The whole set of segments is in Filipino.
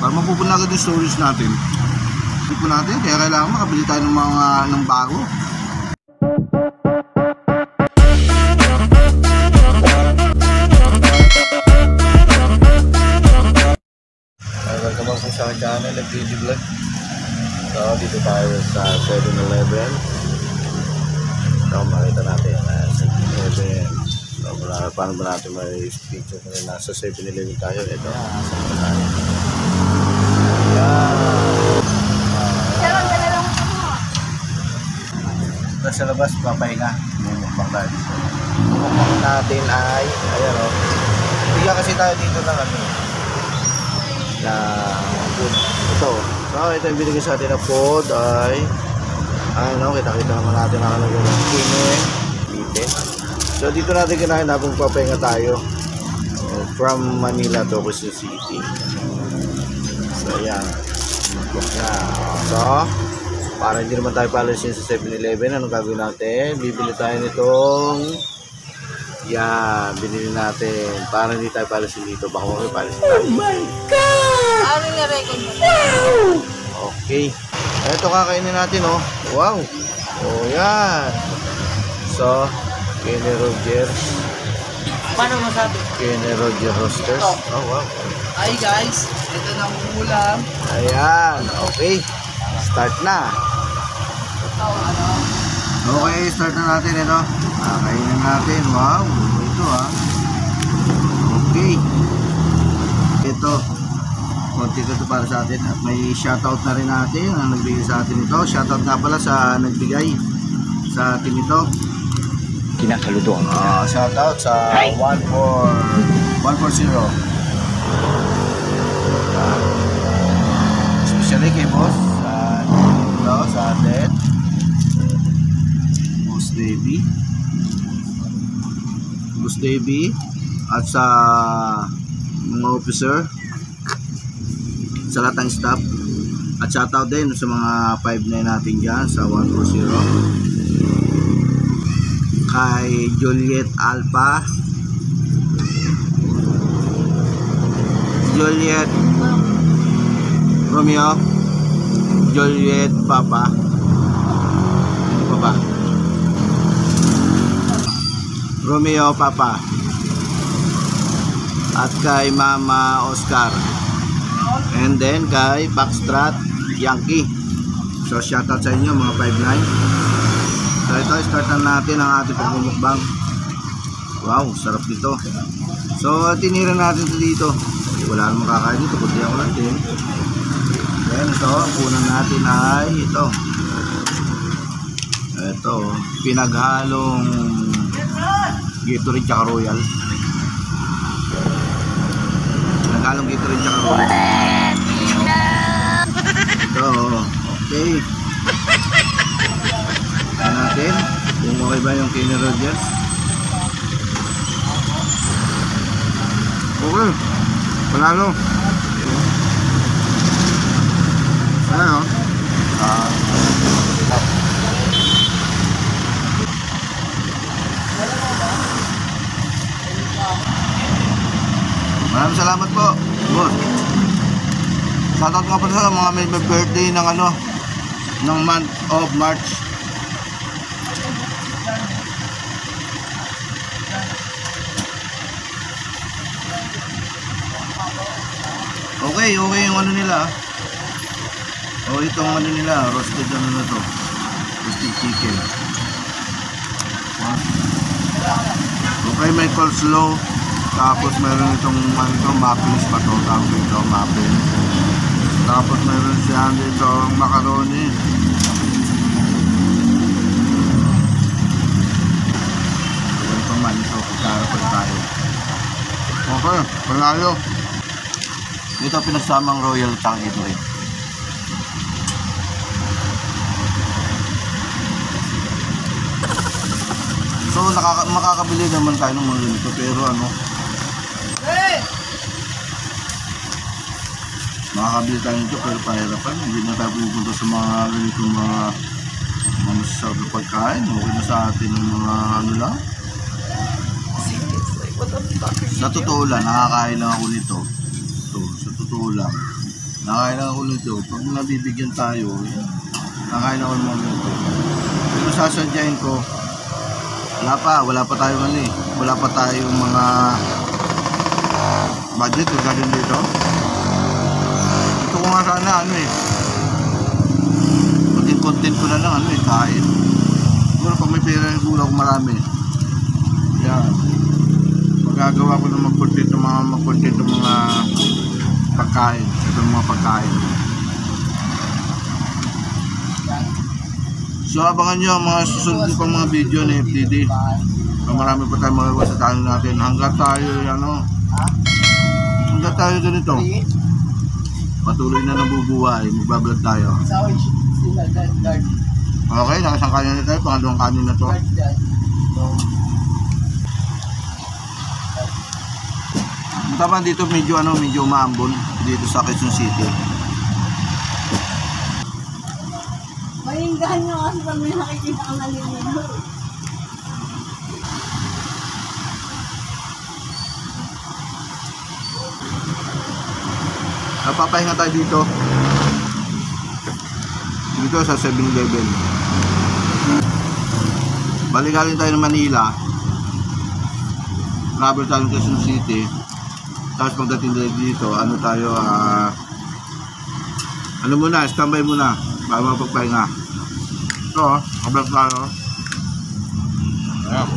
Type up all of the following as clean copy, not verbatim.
Para mapupuna agad yung storage natin. Hindi po natin, kaya kailangan makabili tayo ng bago. Welcome back sa aking channel, FPG Vlog. So, dito tayo sa 7-Eleven. So, makita natin sa 7-Eleven. So, paano ba natin may picture kung nasa 7-Eleven tayo? Ito, nasa tayo. Ayan. Sa labas, papahinga. May mukbang tayo dito. Mukbang natin ay, ayan o. Bigyan kasi tayo dito ng ano, na food. Ito. So, ito yung binigay sa atin na food ay ano, kita-kita naman natin ang ano yung kinin, bitin. So, dito natin kinain habang papahinga tayo from Manila to Quezon City. So, ayan. Na. So, para hindi naman tayo palasin sa 7-Eleven, anong gagawin natin? Bibili tayo nitong yan, binili natin para hindi tayo palasin dito. Baka may palasin tayo. Oh my God! Wow! Okay. Ito kakainin natin, oh. Wow! Oh, yan. So, Kenny Rogers. Paano masabi? Kenny Rogers Roasters. Oh, wow. Hi guys, ito na ang ulam. Ayan, okay. Start na. Okay, start na natin ito. Kainin natin. Wow, ito ha. Okay. Ito. Konti ko ito para sa atin. At may shoutout na rin natin ang nagbigay sa atin ito. Shoutout nga pala sa nagbigay sa atin ito. Kinakaluto ang Shoutout sa 140. Especially kay boss. Sa atin. Boss Davey at sa mga officer, sa lahat ng staff, at shoutout din sa mga 5-9 natin dyan sa 140, kay Juliet Alpha, Juliet Romeo, Juliet Papa, ano pa ba? Romeo Papa, at kay Mama Oscar, and then kay Backstrat Yankee. So shoutout sa inyo mga 5-9. So ito, start na natin ang ating pagmumukbang. Wow, sarap nito. So tinira natin ito dito. Wala namang kakain dito, kundi ako lang din. Then ito, unang natin ay ito. Ito, pinaghalong Gatorade tsaka Royal. Pinaghalong Gatorade tsaka Royal. Ito, okay. Tignan natin kung okay ba yung Kenny Rogers. Okay, panalo. Ano? Maraming salamat po, boss. Shoutout nga pala sa mga may birthday ng ano, ng month of March. Okay yung ano nila. O itong ano nila, roasted ano na to, roasted chicken. Okay, may coleslaw. Tapos meron itong ano to, muffins pa to, tawag ito, muffins. Tapos meron siya dito ang macaroni. Ito man ito, kutsara pa tayo. Okay, panalo. Dito pinagsamang Royal Tang ito rin. So makakabili naman tayo ng mga ganito, pero ano, makakabili tayo nito pero pahirapan. Hindi na tayo pupunta sa mga ganito mga masasarap na pagkain. Okay na sa atin ng mga ano lang. Sa totoo lang, nakakain lang ako nito. Ito, sa totoo lang. Nakain ako nito. Pag nabibigyan tayo, nakain ako naman nito. Pero sasadyain ko, wala pa tayong ano eh. Wala pa tayong mga budget regarding dito. Ito ko nga sana ano eh. Maging content ko na lang ano eh, kain. Siguro pag may pera yung gula ko marami. Yan. Magagawa ko ng mag-content ng mga pagkain. Ito mga pagkain. So abangan nyo ang mga susunod ko pang mga video na FTD. Marami pa tayong magagawa sa channel natin. Hanggat tayo ganito, patuloy na nabubuhay, magbablog tayo. Okay, nakasang kanin na tayo, pangalawang kanin na to. Tama dito medyo umaambon dito sa Quezon City. Mainggan nyo kasi pag may nakikita kang naliligo. Napapahinga tayo dito. Dito sa 7-Eleven. Baligaling tayo ng Manila. Travel tayo ng Quezon City. Tapos pagdating dito, standby muna para mapagpahinga. Ito, kablag tayo. Ayan.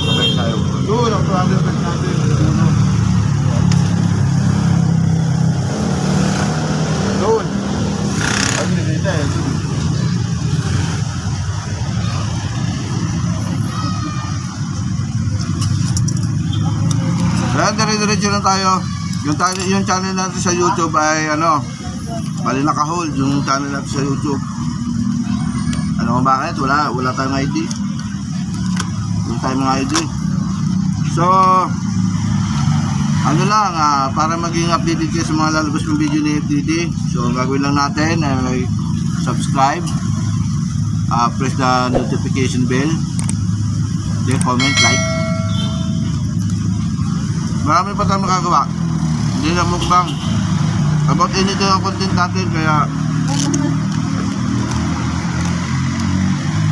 Kablag tayo. Doon, ang travel bag natin. Doon. Ay, hindi dito eh. Ayan, dire-diretso lang tayo. Yung channel natin sa YouTube ay bali naka-hold yung channel natin sa YouTube. Ano kung bakit? Wala tayong ID. Wala tayong mga ID. So, para maging updated kayo sa mga lalabas ng video ni FTD. So, ang gagawin lang natin ay subscribe, press the notification bell, then comment, like. Marami pa tayong makagawa. Hindi na mukbang. About anything ang content natin, kaya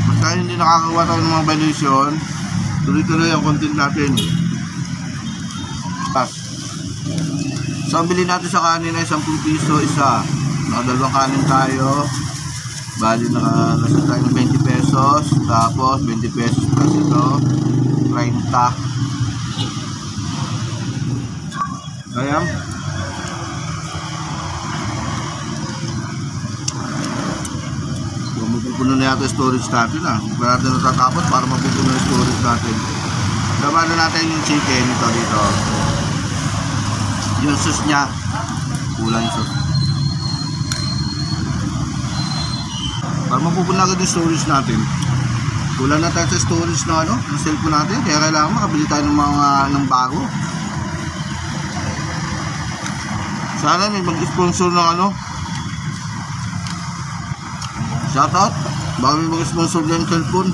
basta hindi nakakagawa tayo ng mga valuation, tuloy-tuloy ang content natin. So ang bilhin natin sa kanin ay 10 piso isa. Nakadalawang kanin tayo. Bali nasa tayo ng 20 pesos. Tapos 20 pesos plus ito 30. Kaya mapupuno na yata yung storage natin Kaya natin natatapos para mapupuno yung storage natin. Gawin na natin yung chicken dito. Yung sauce niya, kulang yung sauce. Para mapupuno agad yung storage natin. Kulang na tayo sa storage ng cellphone natin. Kaya kailangan makabili tayo ng bago. Sana may mag-sponsor ng shoutout. Baka may mag-sponsor ng cellphone.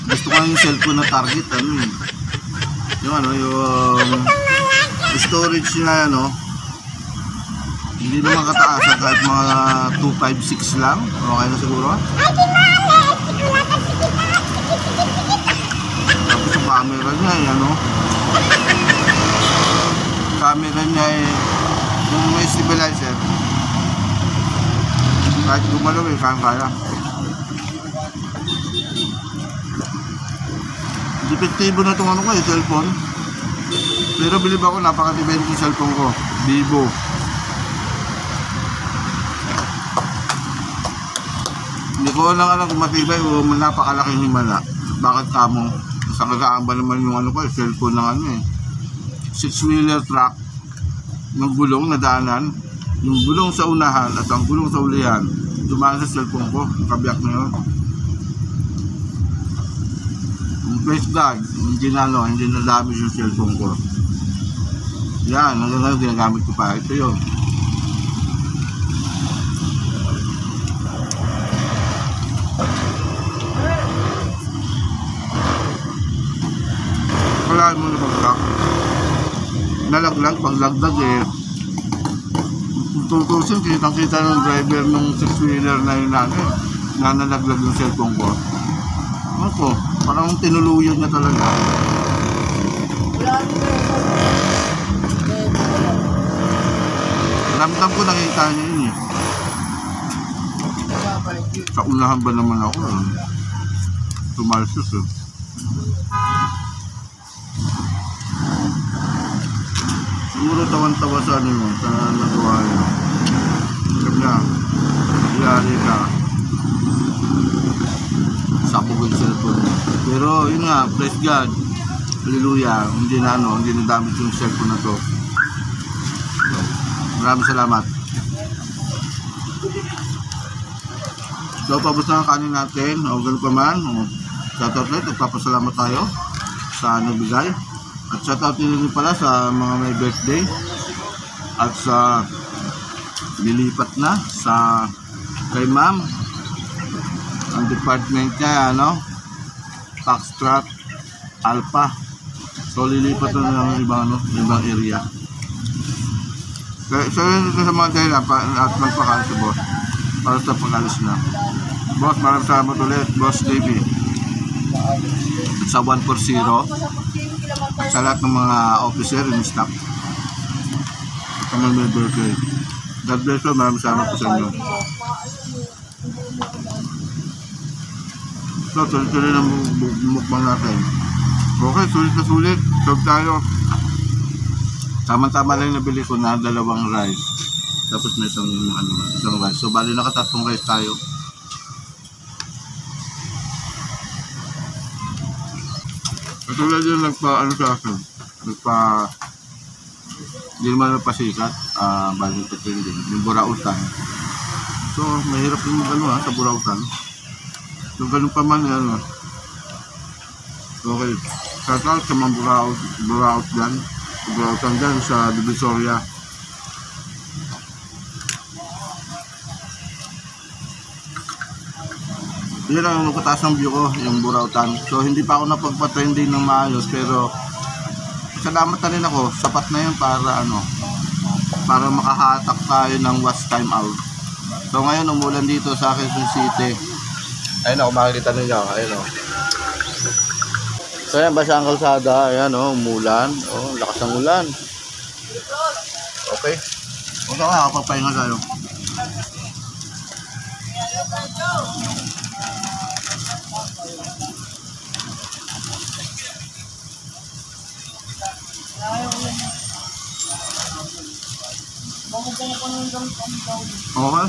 Gusto ko yung cellphone na target yung storage na hindi naman kataasan, kahit mga 256 lang okay na siguro. Tapos yung camera niya yung may stabilizer, kahit gumalaw kaya. Epektibo na itong cellphone. Pero bilib ako, napakatibay yung cellphone ko. Vivo. Hindi ko lang alam kung matibay o napakalaking himala. Bakit kamo? Sa kagaan ba naman yung cellphone ng 6-wheeler truck ng gulong na daanan. Yung gulong sa unahan at ang gulong sa ulihan dumaan sa cellphone ko. Kabiyak na yun. Praise God, hindi na-damage yung cellphone ko. Yan, hanggang ngayon ginagamit ko pa. Ito yun. Kailangan mo na mag-lock. nalaglag, paglagdag eh. Tutusin, kitang-kita ng driver ng six-wheeler na yun natin, na nalaglag yung cellphone ko. Ako, parang tinuluyan niya talaga. Ramdam ko nakita niya yun eh. Sa unahan ba naman ako eh. Tumalsos eh. Siguro tawan-tawa sa ano yun, sa nagawa yun. Sabi niya, iyari ka. Sabog yung cellphone. Pero yun nga, praise God. Hallelujah. Hindi na damage yung cellphone na to. So, maraming salamat. So, pabos na ang kanin natin. O ganun pa man. Shoutout ulit. Magpapasalamat tayo sa nagbigay. At shoutout din pala sa mga may birthday. At sa nilipat na sa kay ma'am. Ang department niya, tax truck, Alpha. So, lilipat na ng ibang area. So, yun sa mga dahilan at magpakalis sa boss. Para sa pag-alis na. Boss, maraming salamat ulit. Boss Davey. Sa 140. At sa lahat ng mga officer and staff. At mga member kayo. God bless you. Maraming salamat po sa inyo. So, tuloy-tuloy ng mukbang natin. Okay, sulit na sulit. Serve tayo. Tama-tama lang nabili ko na 2 rice. Tapos may isang rice. So, bali nakatatlong rice tayo. Katulad yun sa akin. Hindi naman nagpasikat. Bali din. Yung burautan. So, mahirap yung sa burautan. So, ganun pa man yan. Okay. Shoutout sa mga buraut dyan. Burautan dyan sa Divisoria. Yun ang magkataas ng view ko, yung burautan. So, hindi pa ako napagpa-trending ng maayos. Pero, salamat na rin ako. Sapat na yun para makahatak tayo ng watch time out. So, ngayon, umulan dito sa Quezon City. Ayun ako, makikita ninyo. Ayun o. So yan, basa ang kalsada. Ayan o, umulan. O, lakas ng ulan. Okay. Huwag ka nga, kapagpahinga tayo. Okay.